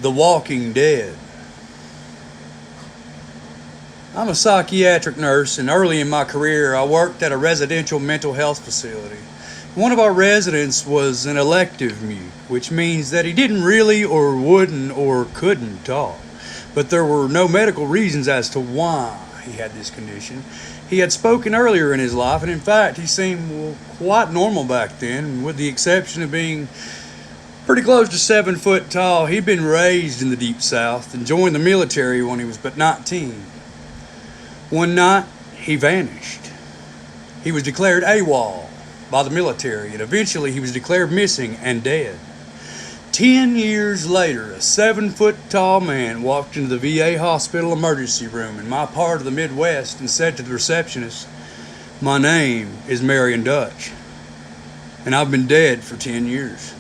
The Walking Dead. I'm a psychiatric nurse, and early in my career, I worked at a residential mental health facility. One of our residents was an elective mute, which means that he didn't really or wouldn't or couldn't talk. But there were no medical reasons as to why he had this condition. He had spoken earlier in his life, and in fact, he seemed quite normal back then, with the exception of being pretty close to 7 foot tall. He'd been raised in the Deep South and joined the military when he was but 19. One night, he vanished. He was declared AWOL by the military, and eventually he was declared missing and dead. 10 years later, a 7 foot tall man walked into the VA hospital emergency room in my part of the Midwest and said to the receptionist, "My name is Marion Dutch, and I've been dead for 10 years.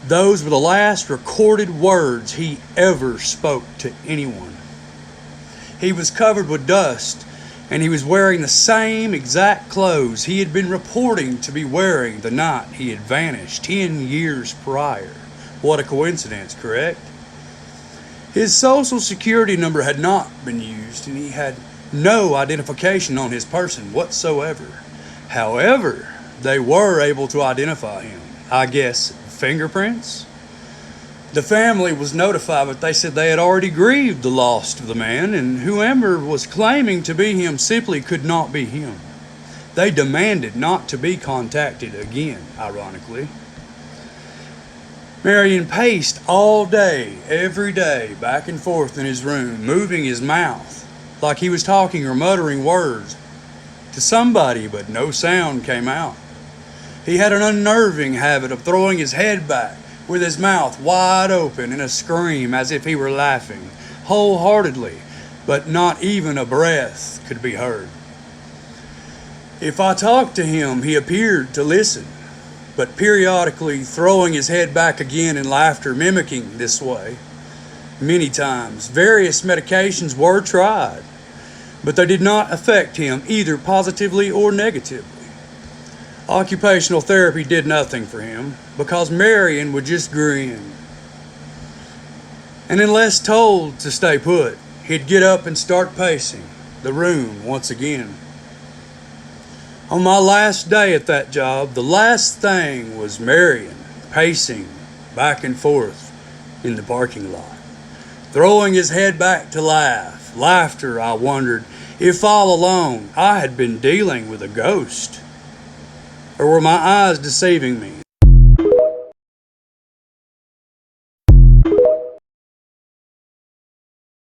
Those were the last recorded words he ever spoke to anyone. He was covered with dust, and he was wearing the same exact clothes he had been reporting to be wearing the night he had vanished 10 years prior. What a coincidence, correct? His social security number had not been used, and he had no identification on his person whatsoever. However, they were able to identify him. I guess fingerprints? The family was notified, but they said they had already grieved the loss of the man, and whoever was claiming to be him simply could not be him. They demanded not to be contacted again, ironically. Marion paced all day, every day, back and forth in his room, moving his mouth like he was talking or muttering words to somebody, but no sound came out. He had an unnerving habit of throwing his head back with his mouth wide open in a scream as if he were laughing wholeheartedly, but not even a breath could be heard. If I talked to him, he appeared to listen, but periodically throwing his head back again in laughter, mimicking this way. Many times, various medications were tried, but they did not affect him either positively or negatively. Occupational therapy did nothing for him because Marion would just grin. And unless told to stay put, he'd get up and start pacing the room once again. On my last day at that job, the last thing was Marion pacing back and forth in the parking lot, throwing his head back to laugh. Laughter, I wondered if all along I had been dealing with a ghost. Or were my eyes deceiving me?